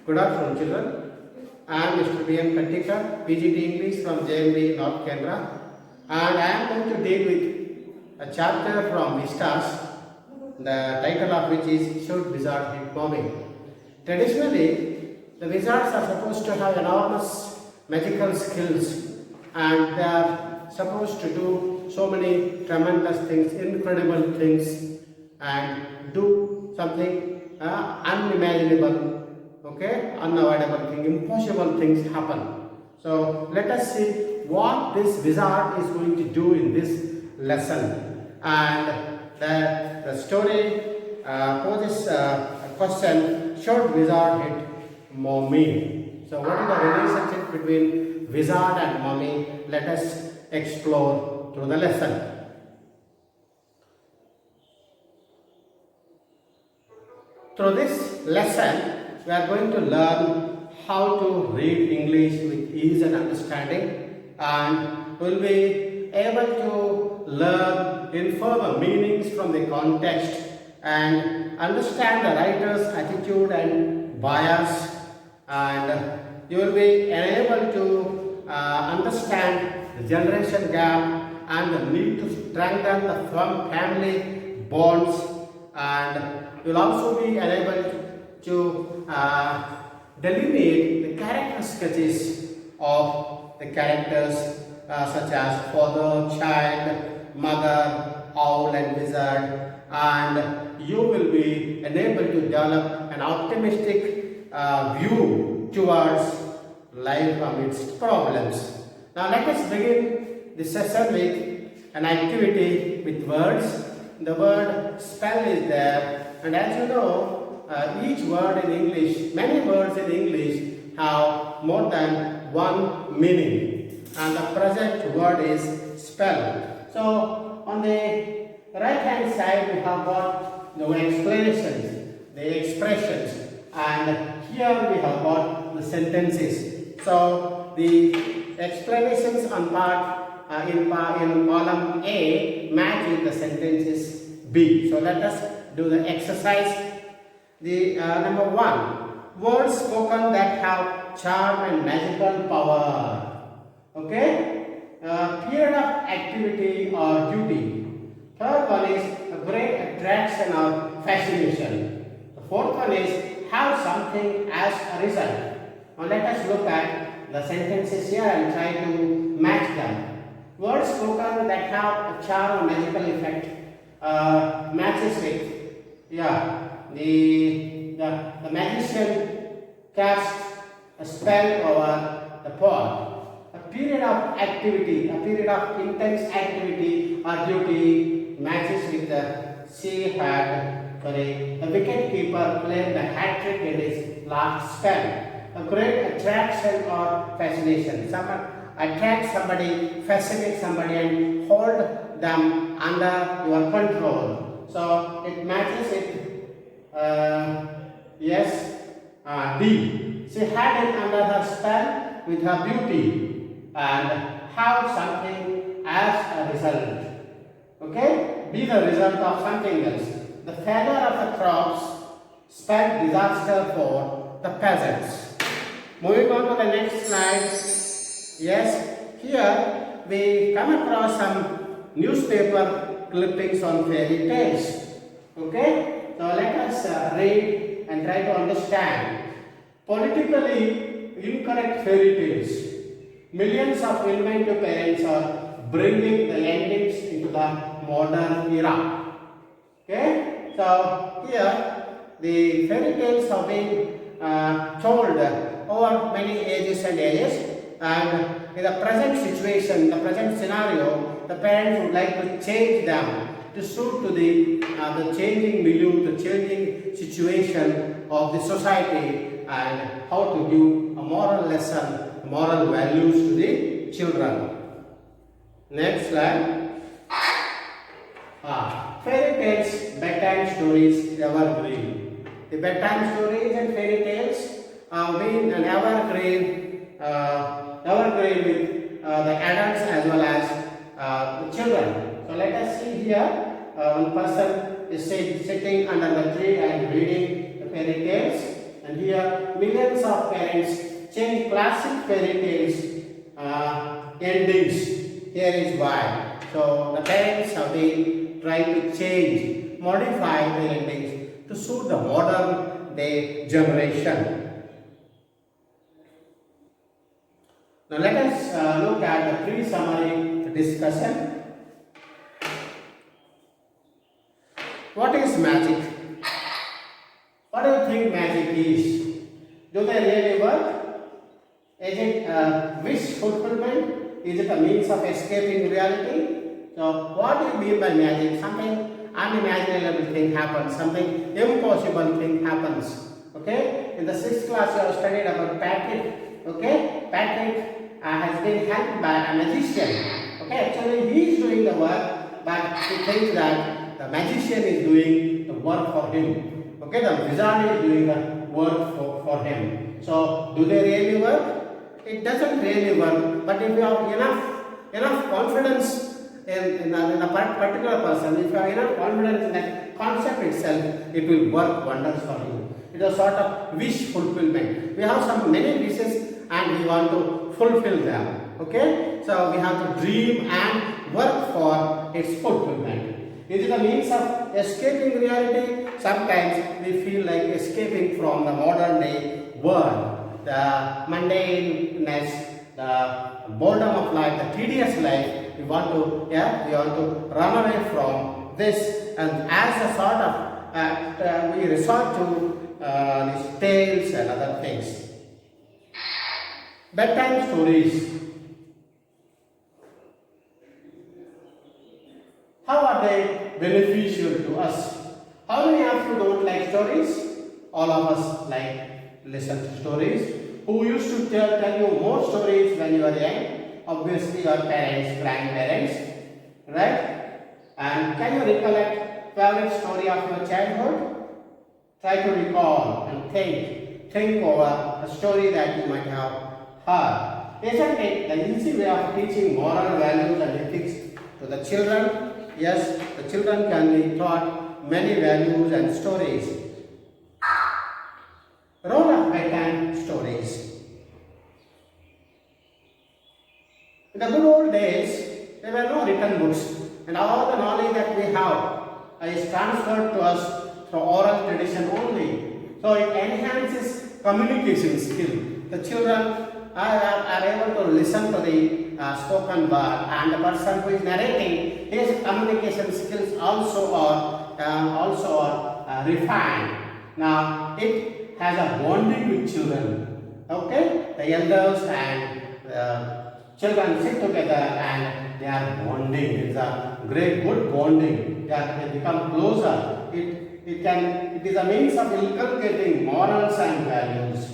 Good afternoon, children. I am Mr. B.M. Kattikar, PGT English from JMB, North Canada, and I am going to deal with a chapter from Vistas, the title of which is Should Wizard Hit Mommy? Traditionally, the wizards are supposed to have enormous magical skills, and they are supposed to do so many tremendous things, incredible things, and do something unimaginable, unavoidable thing, impossible things happen. So let us see what this wizard is going to do in this lesson. And the story poses a question: should wizard hit mommy? So what is the relationship between wizard and mommy? Let us explore through the lesson. Through this lesson, we are going to learn how to read English with ease and understanding, and we will be able to learn, infer the meanings from the context, and understand the writer's attitude and bias, and you will be able to understand the generation gap and the need to strengthen the family bonds, and you will also be enabled to delineate the character sketches of the characters such as father, child, mother, owl and wizard, and you will be enabled to develop an optimistic view towards life amidst problems. Now let us begin this session with an activity with words. The word spell is there, and as you know, each word in English, many words in English have more than one meaning, and the present word is spell. So on the right hand side we have got the explanations, the expressions, and here we have got the sentences. So the explanations on part in column A match with the sentences B. So let us do the exercise. The number 1, words spoken that have charm and magical power. Period of activity or duty. Third one is a great attraction or fascination. The fourth one is have something as a result. Now let us look at the sentences here and try to match them. Words spoken that have a charm or magical effect matches with the magician casts a spell over the pot. A period of activity, a period of intense activity or duty matches with the wicket keeper played the hat trick in his last spell. A great attraction or fascination. Someone attract somebody, fascinate somebody, and hold them under your control. So it matches it. D. She had it under her spell with her beauty and have something as a result. Be the result of something else. The failure of the crops spelled disaster for the peasants. Moving on to the next slide. Here we come across some newspaper clippings on fairy tales. So let us read and try to understand. Politically incorrect fairy tales. Millions of inventive parents are bringing the endings into the modern era. So here the fairy tales have been told over many ages and ages, and in the present situation, the present scenario, the parents would like to change them to suit to the changing milieu, the changing situation of the society, and how to give a moral lesson, moral values to the children. Next slide. Fairy tales, bedtime stories, evergreen. The bedtime stories and fairy tales have been an evergreen with the adults as well as the children. So let us see here. One person is sitting under the tree and reading the fairy tales, And here millions of parents change classic fairy tales endings. Here is why. So the parents have been trying to change, modify the endings to suit the modern day generation. Now let us look at the pre-summary discussion. What is magic? What do you think magic is? Do they really work? Is it wish fulfillment? Is it a means of escaping reality? So what do you mean by magic? Something unimaginable thing happens, something impossible thing happens. Okay? In the 6th class you have studied about Patrick. Okay? Patrick has been helped by a magician. Okay? Actually he is doing the work, but he thinks that the magician is doing the work for him. Okay? The wizard is doing the work for him. So do they really work? It doesn't really work, but if you have enough confidence in a particular person, if you have enough confidence in that concept itself, it will work wonders for you. It is a sort of wish fulfillment. We have many wishes and we want to fulfill them. Okay? So we have to dream and work for its fulfillment. Is it a means of escaping reality? Sometimes we feel like escaping from the modern day world. The mundaneness, the boredom of life, the tedious life, we want to run away from this, and as a sort of we resort to these tales and other things. Bedtime stories. How are they beneficial to us? How many of you don't like stories? All of us like listen to stories. Who used to tell you more stories when you were young? Obviously your parents, grandparents, right? And can you recollect favorite story of your childhood? Try to recall and think over a story that you might have heard. Isn't it the easy way of teaching moral values and ethics to the children? Yes, the children can be taught many values and stories. Role of bedtime stories. In the good old days, there were no written books, and all the knowledge that we have is transferred to us through oral tradition only. So it enhances communication skill. The children are able to listen to the spoken word, and the person who is narrating, his communication skills also are refined. Now it has a bonding with children. Okay, the elders and children sit together and they are bonding. It's a great good bonding. They become closer. It is a means of inculcating morals and values,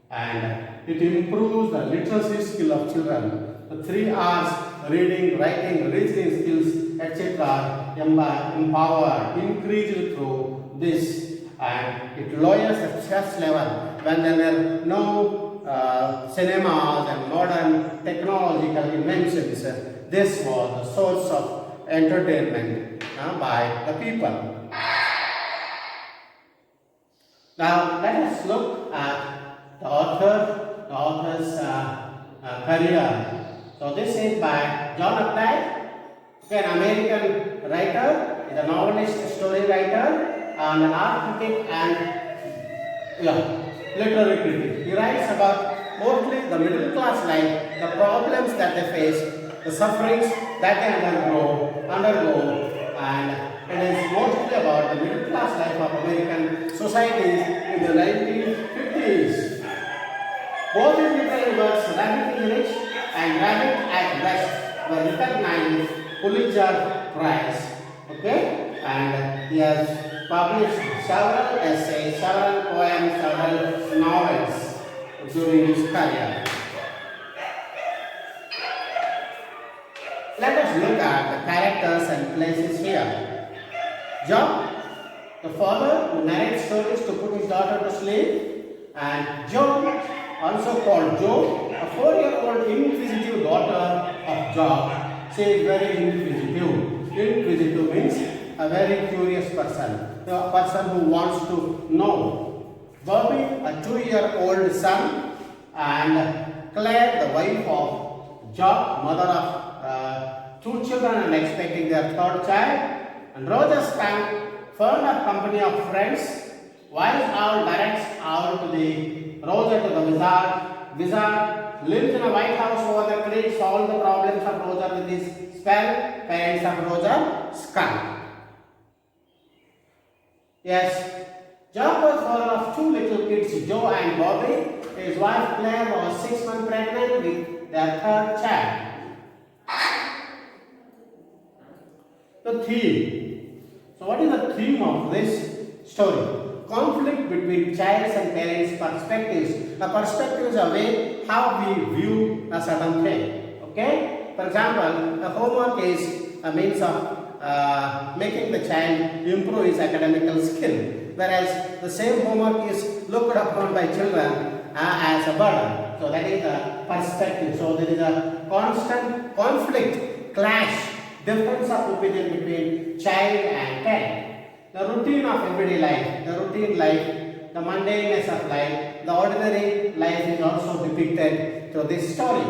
and it improves the literacy skill of children. The 3 R's, reading, writing, reasoning skills, etc. empowered, increased through this, and it lowers the stress level. When there were no cinemas and modern technological inventions, this was the source of entertainment by the people. Now let us look at the author's career. So this is by John Updike, an American writer, is a novelist, story writer, and an art critic and literary critic. He writes about mostly the middle class life, the problems that they face, the sufferings that they undergo, and it is mostly about the middle class life of American societies in the 1950s. Both his literary works, Rabbit in Rich and Rabbit at West, were recognized Pulitzer Prize. Okay, and he has published several essays, several poems, several novels during his career. Let us look at the characters and places here. John, the father who narrates stories to put his daughter to sleep, and Joan, also called Jo, a 4-year-old inquisitive daughter of Job. She is very inquisitive. Inquisitive means a very curious person, a person who wants to know Bobby, a 2-year-old son, and Claire, the wife of Jock, mother of two children and expecting their third child. And Roger spent fond of company of friends. Wise Owl directs Owl to the Roger to the wizard. Wizard lives in a white house over the creek, solve the problems of Roger with his spell. Parents of Roger skunk. Yes, Jock was father of two little kids, Joe and Bobby. His wife Claire was 6 months pregnant with their third child. The theme. So what is the theme of this story? Conflict between child's and parents' perspectives. The perspective is a way how we view a certain thing. Okay? For example, the homework is a means of making the child improve his academical skill, whereas the same homework is looked upon by children as a burden. So that is the perspective. So there is a constant conflict, clash, difference of opinion between child and parent. The routine of everyday life, the routine life, the mundaneness of life, the ordinary life is also depicted through this story.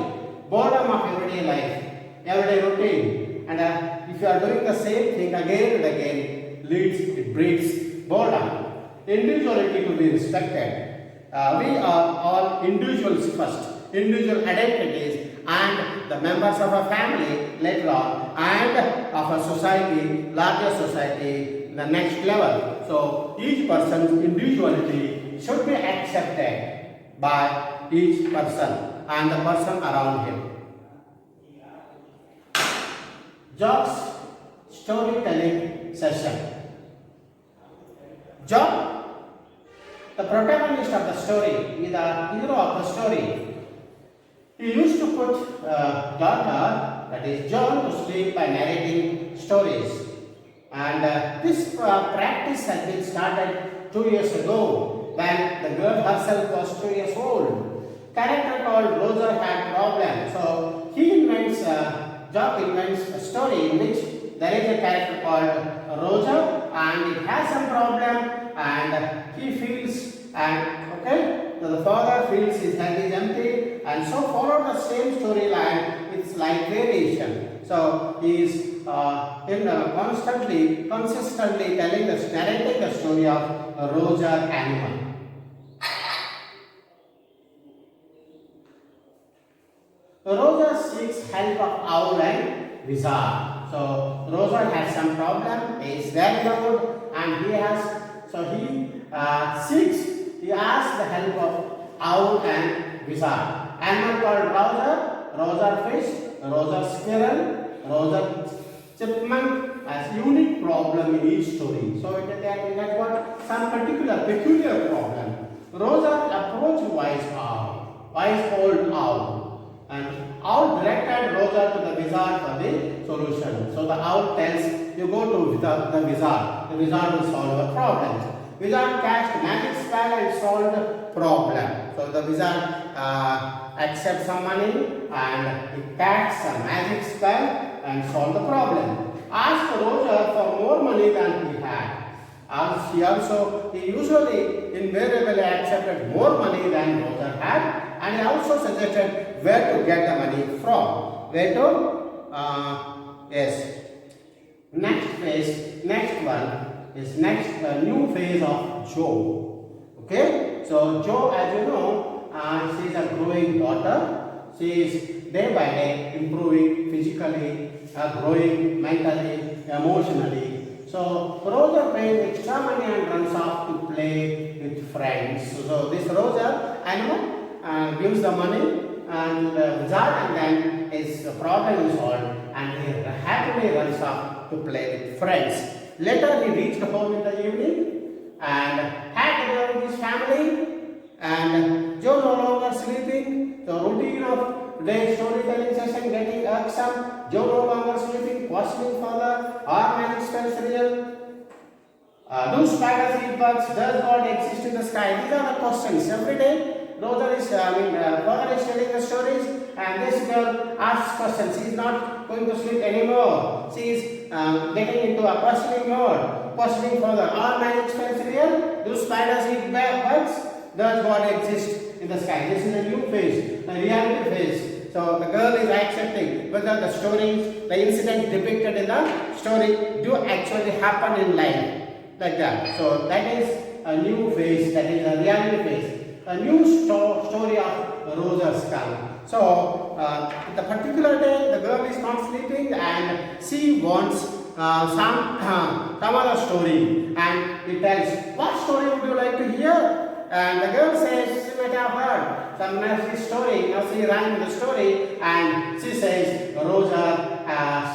Boredom of everyday life, everyday routine, and if you are doing the same thing again and again, it breeds boredom. Individuality to be respected. We are all individuals first, individual identities, and the members of a family later on, and of a society, larger society, the next level. So each person's individuality should be accepted by each person and the person around him. Jock's storytelling session. Jock, the protagonist of the story, is the hero of the story. He used to put daughter, that is John, to sleep by narrating stories. And this practice had been started 2 years ago when the girl herself was 2 years old. Character called Roger had problems, so Jock invents a story in which there is a character called Roger and it has some problem and he feels so the father feels his head is empty and so follow the same storyline with slight variation. So he is consistently narrating the story of Roger animal. Roger seeks help of Owl and Wizard. So Roger has some problem, he is very good and he asks the help of Owl and Wizard. Animal called Roger fish, Roger squirrel, Roger chipmunk has unique problem in each story. So it has got some peculiar problem. Roger approached wise old owl, and owl directed Roger to the wizard for the solution. So the owl tells you go to the wizard. The wizard will solve the problem. Wizard cast magic spell and solved the problem. So the wizard accepts some money and he casts a magic spell and solve the problem. Asked Roger for more money than he had. He usually invariably accepted more money than Roger had, and he also suggested where to get the money from. New phase of Joe. Okay, so Joe, as you know, she is a growing daughter. She is day by day improving physically, growing mentally, emotionally. So Roger pays extra money and runs off to play with friends. So this Roger animal gives the money and the wizard, and then his problem is solved and he happily runs off to play with friends. Later he reached home in the evening and had dinner with his family, and Joe no longer sleeping. The routine of day storytelling session getting irksome. Joe no longer sleeping, questioning father, are magic spells real? Do spiders eat bugs? Does God exist in the sky? These are the questions. Every day father is telling the stories, and this girl asks questions. She is not going to sleep anymore. She is getting into a questioning mode. Proceeding further, are managed real? Do spiders eat bugs? Does God exist in the sky? This is a new phase, a reality phase. So the girl is accepting whether the stories, the incidents depicted in the story do actually happen in life, like that. So that is a new phase, that is a reality phase, a new story of Rosa's skull. So the particular day, the girl is not sleeping and she wants some other story, and it tells, what story would you like to hear? And the girl says she might have heard some nasty story. Now she ran the story and she says Rosa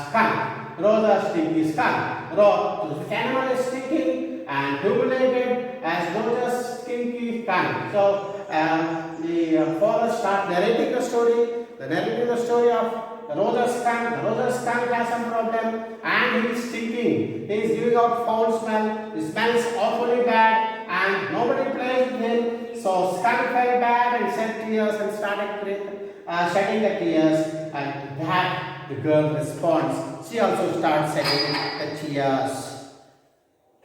skunk. Rosa stinky skunk. The animal is stinking and humiliated as Rosa's stinky skunk. So the father starts narrating the story. Narrating the story of Rosa's skunk. The Rosa's skunk has some problem and he is stinking. He is giving out foul smell. He smells awfully bad and nobody plays with him. So skunk felt bad and shed tears and started shedding the tears, and that the girl responds. She also starts shedding the tears.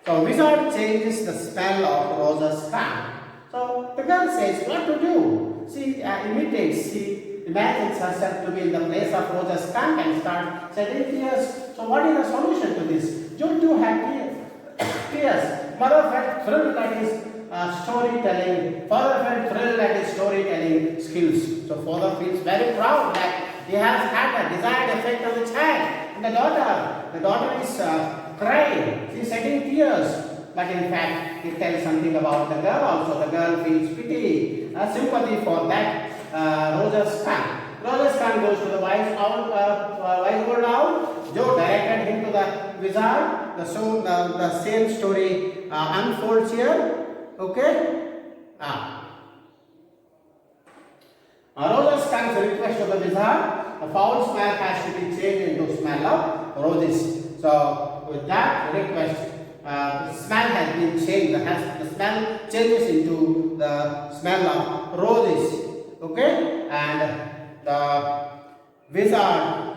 So wizard changes the smell of Rosa's skunk. So the girl says what to do. She imitates. She imagines herself to be in the place of Rosa's skunk and starts shedding tears. So what is the solution to this? Don't you have tears? Mother felt thrilled at his storytelling. Father felt thrilled at his storytelling skills. So father feels very proud that he has had a desired effect on the child. And the daughter is crying. She is shedding tears. But in fact, it tells something about the girl also. The girl feels pity, sympathy for that Rosa's skunk. Rosa's skunk goes to the wise old owl. Joe directed him to the wizard. The same story unfolds here. Okay? Rosa's skunk's request to the wizard. The foul smell has to be changed into smell of roses. So with that request, the smell has been changed. The smell changes into the smell of roses. Okay? And the wizard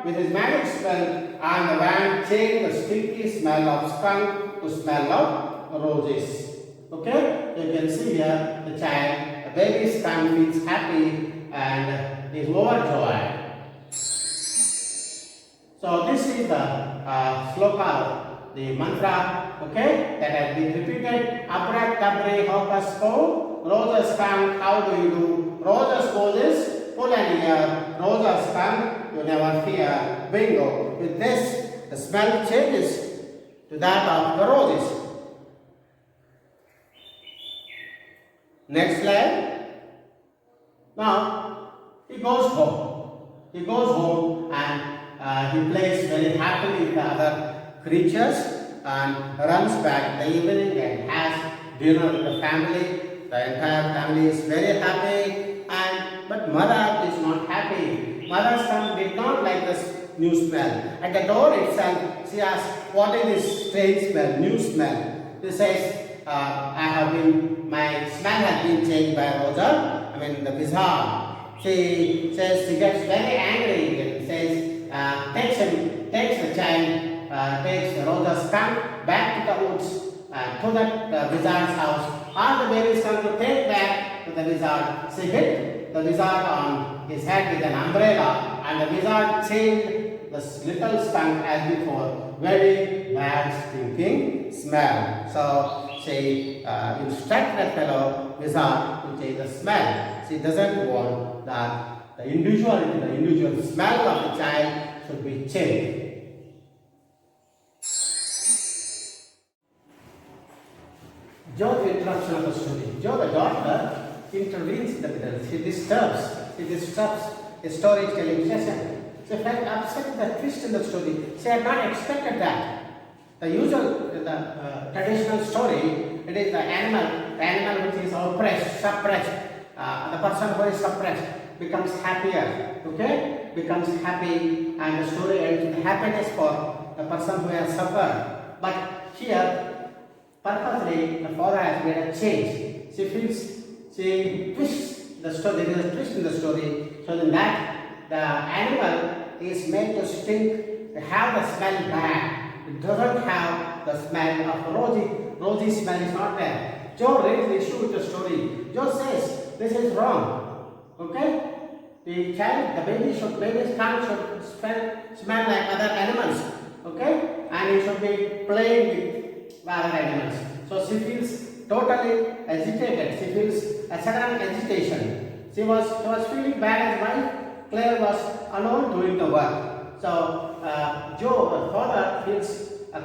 with his magic spell and the wand changed the stinky smell of skunk to smell of roses. Okay? You can see here the child, the baby skunk feels happy and is overjoyed. So this is the sloka, the mantra, okay, that has been repeated. Abracadabra, hocus po, Rosa skunk, how do you do? Rosa poses, pull an ear, Rosa skunk, you never fear. Bingo. With this, the smell changes to that of the roses. Next slide. Now, he goes home. He goes home and he plays very happily with the other creatures and runs back in the evening and has dinner with the family. The entire family is very happy, but mother is not happy. Mother's son did not like this new smell. At the door itself, she asks, what is this strange smell, new smell? She says, my smell has been changed by Rosa, the wizard. She says she gets very angry and says, takes the child, takes Rosa's skunk back to the woods to the wizard's house. All the baby skunk to take back to the wizard. She hit the wizard on his head with an umbrella, and the wizard changed the little skunk as before. Very bad stinking smell. So she instructed the fellow wizard to change the smell. She doesn't want that the individual smell of the child should be changed. Joe, the introduction of the story. Joe, the daughter, intervenes in the middle. She disturbs the storytelling session. She felt upset with the twist in the story. She had not expected that. The usual, the traditional story, it is the animal which is oppressed, suppressed. The person who is suppressed becomes happier, okay? Becomes happy, and the story ends with happiness for the person who has suffered. But here, purposely, the father has made a change. She twists the story. There is a twist in the story, so that the animal is made to stink, to have the smell bad. it doesn't have the smell of rosy smell is not there. Joe raised the issue with the story. Joe says this is wrong. Okay? The baby skunk should smell like other animals. Okay? And he should be playing with other animals. So she feels totally agitated. She feels a sudden agitation. She was feeling bad as wife. Claire was alone doing the work. So Joe, her father, feels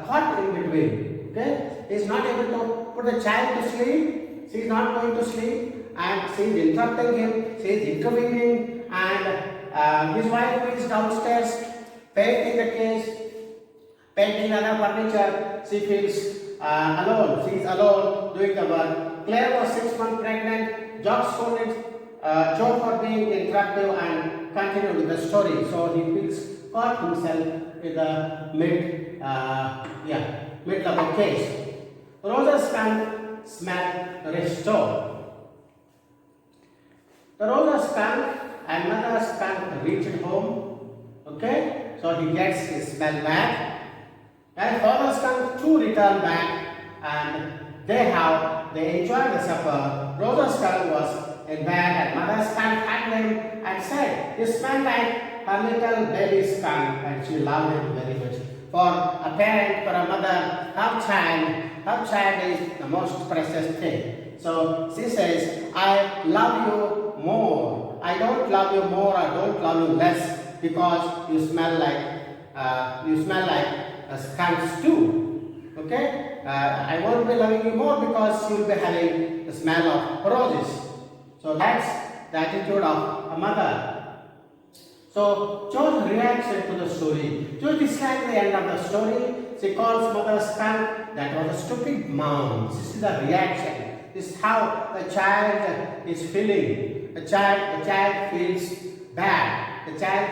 caught in between. Okay? He is not able to put the child to sleep. She is not going to sleep, and she is interrupting him. She is intervening, and his wife is downstairs painting the case, painting other furniture. She feels alone. She is alone doing the work. Claire was 6 months pregnant. Jock scolded Joe for being interruptive and continued with the story. So he feels caught himself in the middle of the case. Rosa's skunk smell restored. The Rosa skunk and Mother skunk reached home. Okay, so he gets his smell back. And Father skunk too returned back, and they enjoyed the supper. Rosa skunk was in bed, and Mother skunk hugged him and said, "You smell like her little baby skunk," and she loved him very much. For a parent, for a mother, her child is the most precious thing. So she says, "I love you more. I don't love you more. I don't love you less because you smell like skunks too. Okay? I won't be loving you more because you'll be having the smell of roses." So that's the attitude of a mother. So George reacted to the story. George disliked the end of the story. She calls Mother skunk that was a stupid mom. This is the reaction. This is how the child is feeling. The child feels bad. The child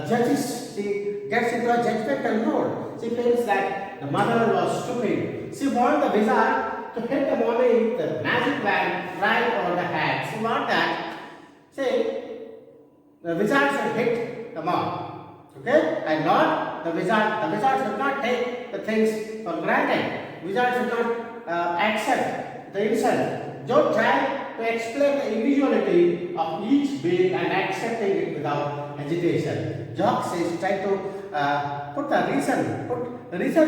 judges. She gets into a judgmental mode. She feels that the mother was stupid. She wants the wizard to hit the mommy with the magic wand right over the head. She wants that. See, the wizard should hit the mom. Okay? And not the wizard. The wizard should not take the things for granted. Wizard should not accept the insult. Don't try to explain the individuality of each being and accepting it without agitation. Jock says try to put the reason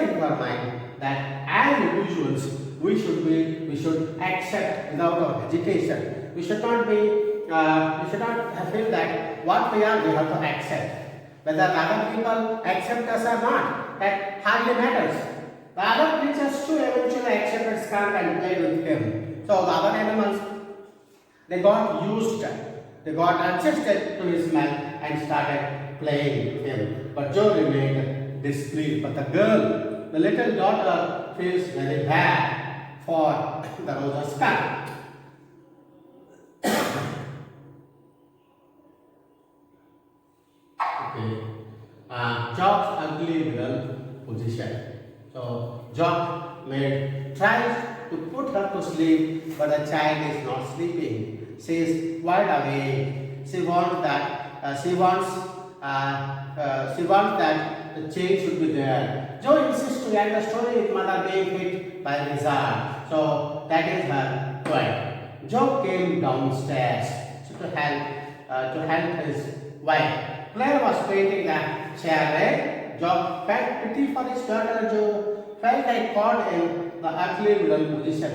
into our mind that as individuals we should accept without our agitation. We should not feel that what we are we have to accept. Whether other people accept us or not, that hardly matters. The other creatures too eventually accepted skunk and played with him. So the other animals, they got adjusted to his smell and started playing with him. But Joe remained displeased. But the little daughter feels very bad for the Rosa skunk. Jock's ugly middle position. So Jock tries to put her to sleep, but the child is not sleeping. She is wide awake. She wants that the chain should be there. Joe insists to end the story with mother being hit by a wizard. So that is her point. Joe came downstairs to help his wife. Claire was painting the chair red. Jock felt pity for his daughter. Joe felt like caught in the ugly middle position.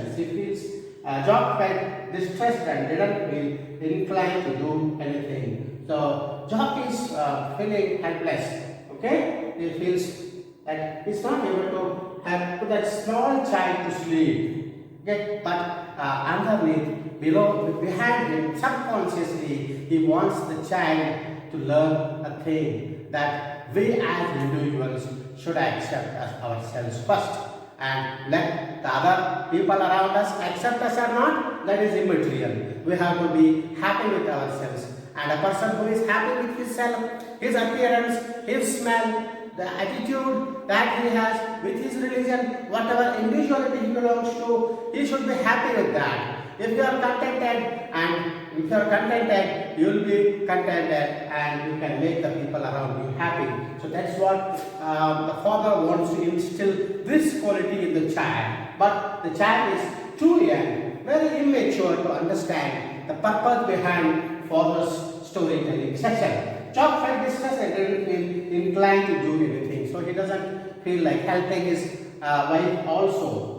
Jock felt distressed and didn't feel inclined to do anything. So Jock is feeling helpless. Okay, he feels that he's not able to put that small child to sleep. Okay, but underneath, behind him, subconsciously, he wants the child to learn a thing that we as individuals should accept as ourselves first, and let the other people around us accept us or not, that is immaterial. We have to be happy with ourselves, and a person who is happy with himself, his appearance, his smell, the attitude that he has with his religion, whatever individuality he belongs to, he should be happy with that. If you are contented, you will be contented and you can make the people around you happy. So that's what the father wants to instill this quality in the child. But the child is too young, very immature to understand the purpose behind father's storytelling session. Job felt disgusted and didn't feel inclined to do anything. So he doesn't feel like helping his wife also.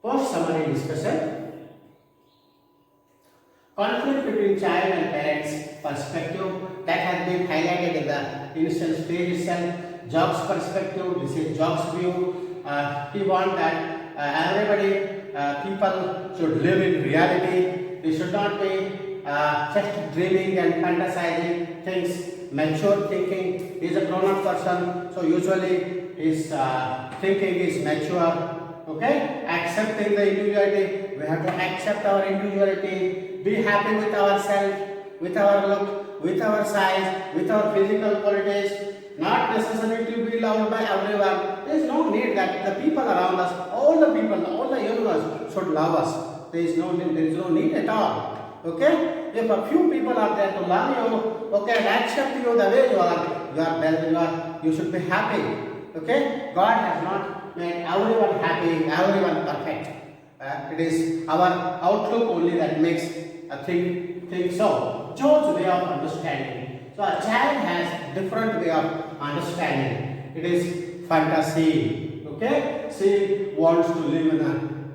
Post summary discussion. Conflict between child and parents perspective that has been highlighted in the initial stage itself. Job's perspective, this is Job's view. He wants that everybody, people should live in reality. They should not be just dreaming and fantasizing things. Mature thinking. He is a grown-up person, so usually his thinking is mature. Okay, accepting the individuality. We have to accept our individuality. Be happy with ourselves, with our look, with our size, with our physical qualities. Not necessary to be loved by everyone. There is no need that the people around us, all the people, all the universe should love us. There is no need at all. Okay? If a few people are there to love you, okay, and accept you the way you should be happy. Okay? God has not made everyone happy, everyone perfect. It is our outlook only that makes a thing so. Joe's way of understanding. So a child has different way of understanding. It is fantasy. Okay? She wants to live in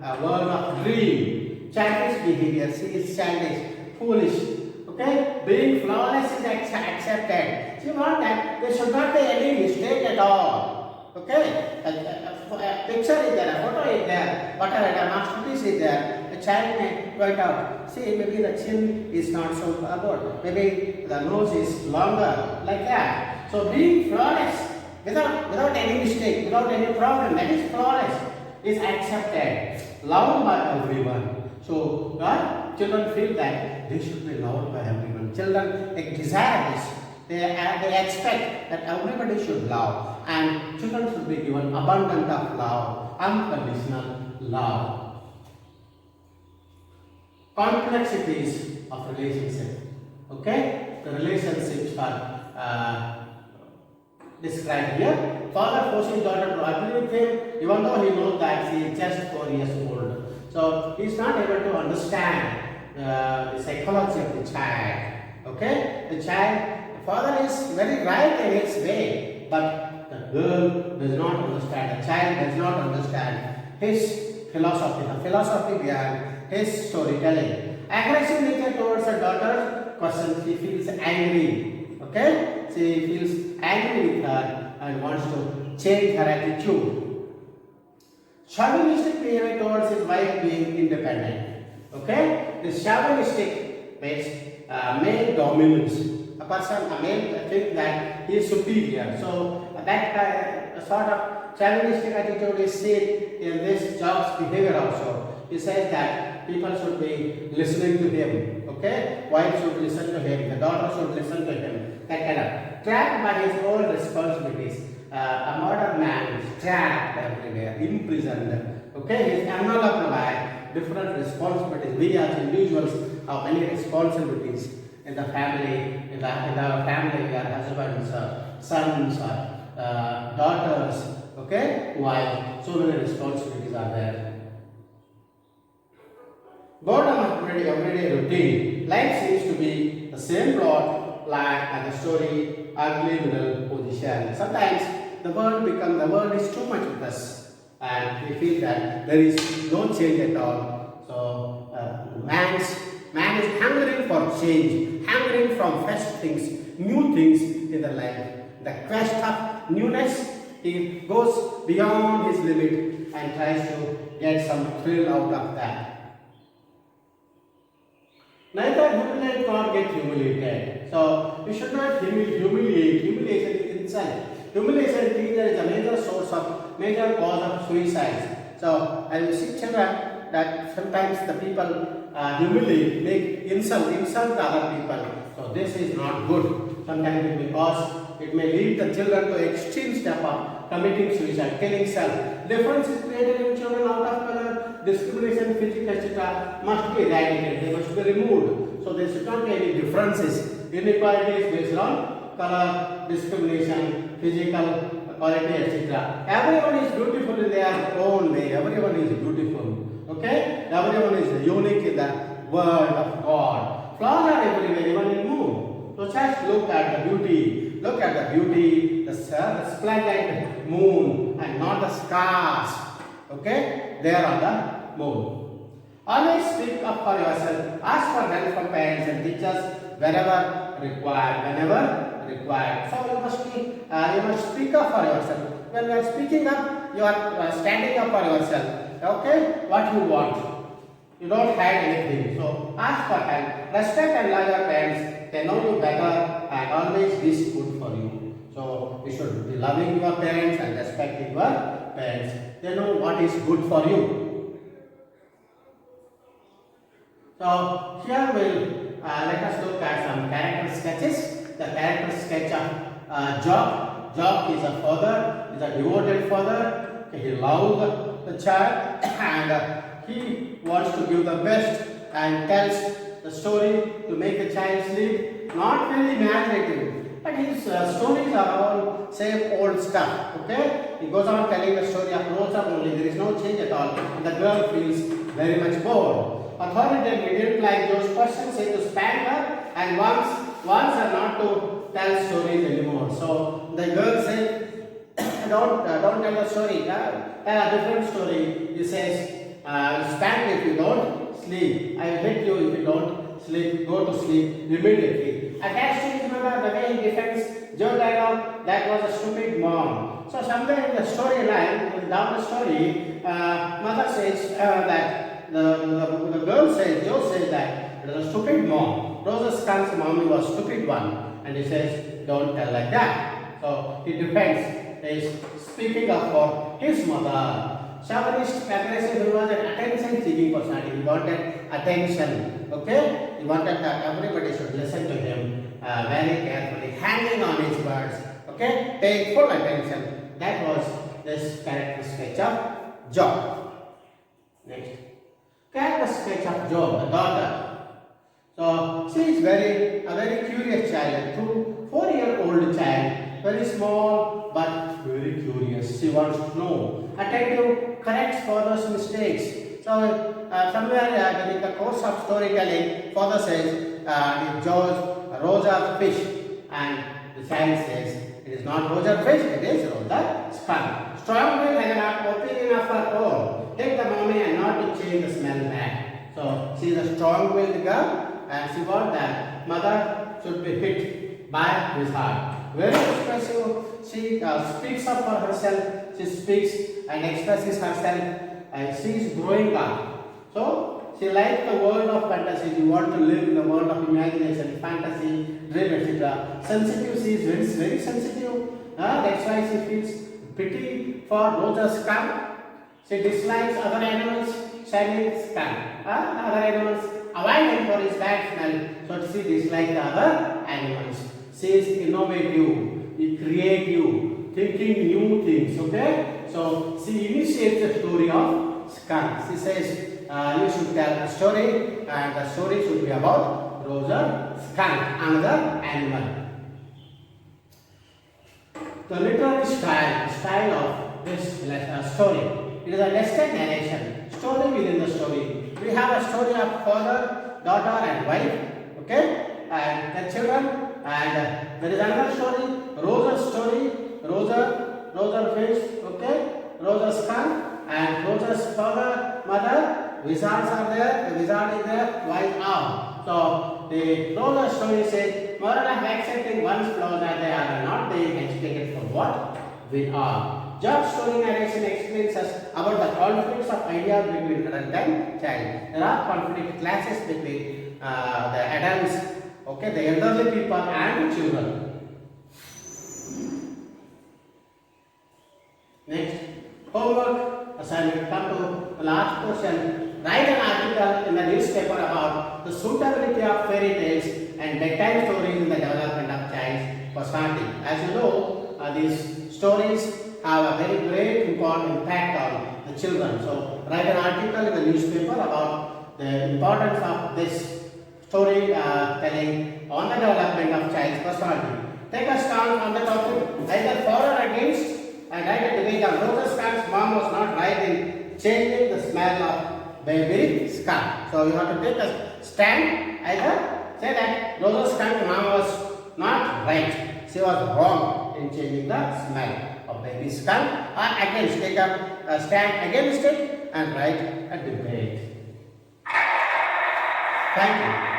a world of dream. Childish behavior. She is childish, foolish. Okay? Being flawless is accepted. She wants that there should not be any mistake at all. Okay? A picture is there, a photo is there, whatever, a masterpiece is there. A child may point out, see, maybe the chin is not so good, maybe the nose is longer, like that. So being flawless, without any mistake, without any problem, that is flawless, is accepted, loved by everyone. So children feel that they should be loved by everyone. Children desire this. They expect that everybody should love, and children should be given abundant of love, unconditional love. Complexities of relationship. Okay, the relationships are described here. Father forces daughter to agree with him, even though he knows that she is just 4 years old. So he is not able to understand the psychology of the child. Okay, the father is very right in his way, but the girl does not understand, the child does not understand his philosophy, the philosophy behind his storytelling. Aggressive nature towards her daughter, she feels angry. Okay? She feels angry with her and wants to change her attitude. Chauvinistic behavior towards his wife being independent. Okay? This chauvinistic based male dominance. A male thinks that he is superior. So that sort of chauvinistic attitude is seen in this Job's behavior also. He says that people should be listening to him. Okay? Wife should listen to him. The daughter should listen to him. That kind of trapped by his own responsibilities. A modern man is trapped everywhere, imprisoned. Okay? He is enveloped by different responsibilities. We as individuals have many responsibilities in the family, in our family, we are husbands, sons, daughters, okay, wife, so many responsibilities are there. Boredom of everyday routine. Life seems to be the same plot line and the story, ugly middle position. Sometimes the world is too much with us, and we feel that there is no change at all. So man is hungering for change, hungering from fresh things, new things in the life. The quest of newness, he goes beyond his limit and tries to get some thrill out of that. Neither humiliate nor get humiliated. So we should not humiliate. Humiliation is inside. Humiliation is a major cause of suicide. So I will see children that sometimes the people humiliate, make insult the other people. So this is not good. Sometimes it may lead the children to extreme step of committing suicide, killing self. Difference is created in children out of color, discrimination, physical, etc. must be eradicated, they must be removed. So there should not be any differences. Inequality is based on color, discrimination, physical quality, etc. Everyone is beautiful in their own way. Everyone is beautiful. Okay? Everyone is unique in the word of God. Flaws are everywhere, even in moon. So just look at the beauty. Look at the beauty, the splendid moon and not the stars. Okay? They are on the moon. Always speak up for yourself. Ask for help from parents and teachers wherever required. Whenever required. So you must speak up for yourself. When you are speaking up, you are standing up for yourself. Okay? What you want. You don't hide anything. So ask for help. Respect and love your parents. They know you better and always wish good for you. So you should be loving your parents and respecting your parents. They know what is good for you. So here let us look at some character sketches. The character sketch of Job. Job is a father, is a devoted father. He loves the child and he wants to give the best and tells the story to make the child sleep. Not very imaginative, but his stories are all same old stuff. Okay, he goes on telling the story of Rosa only. There is no change at all, and the girl feels very much bored. Authoritative, he didn't like those questions, said to spank her, and wants her not to tell stories anymore. So the girl said, don't tell the story. Tell a different story. He says, spank if you don't sleep. I will hit you if you don't sleep. Go to sleep immediately. Attached to his mother, the way he defends Joe dialogue, that was a stupid mom. So somewhere in the storyline, down the story, mother says that the girl says, Joe says that it was a stupid mom. Rosa's son's mommy was a stupid one, and he says, don't tell like that. So he defends, he is speaking up for his mother. Chauvinist, aggressive, he was an attention-seeking personality. He wanted attention. Okay? He wanted that everybody should listen to him very carefully, hanging on his words. Okay? Paying full attention. That was this character sketch of Job. Next. Character sketch of Job, the daughter. So she is a very curious child, a 4-year-old child, very small but very curious. She wants to know. Attentive, corrects father's mistakes. So somewhere during the course of storytelling, father says, it George Rosa fish, and the child says, it is not Rosa fish, it is Rosa skunk. Strong will has an opinion of her own. Take the mommy and not to change the smell back. So she is a strong-willed girl, and she wants that mother should be hit by his heart. Very expressive. She speaks up for herself. She speaks and expresses herself, and she is growing up. So she likes the world of fantasy. She wants to live in the world of imagination, fantasy, dream, etc. Sensitive. She is very sensitive. That's why she feels pity for Rosa's skunk. She dislikes other animals, shining skunk. Other animals avoid him for his bad smell, so she dislikes the other animals. She is innovative, creative, thinking new things. Okay, so she initiates the story of skunk. She says, you should tell a story, and the story should be about Rosa skunk, another animal. The literary style of this story. It is a nested narration, story within the story. We have a story of father, daughter, and wife, okay, and their children. And there is another story, Rosa's story, Rosa fish, okay, Rosa's skunk, and Rosa's father, mother. Wizards are there. The wizard is there. Wise arm. So the Rosa story says, moral of accepting one's flaws as they are not being educated for what we are. Job story narration explains us about the conflicts of ideas between adult and child. There are conflict classes between the adults, okay, the elderly people and the children. Next, homework assignment. Come to the last question. Write an article in the newspaper about the suitability of fairy tales and bedtime stories in the development of child's personality. As you know, these stories have a very great important impact on the children. So write an article in the newspaper about the importance of this story telling on the development of child's personality. Take a stand on the topic either for or against and write a debate on Rosa's Scott's mom was not right in changing the smell of baby Scott. So you have to take a stand, either say that Rosa's Scott's mom was not right, she was wrong in changing the smell of baby Scott, or against, take a stand against it and write a debate. Thank you.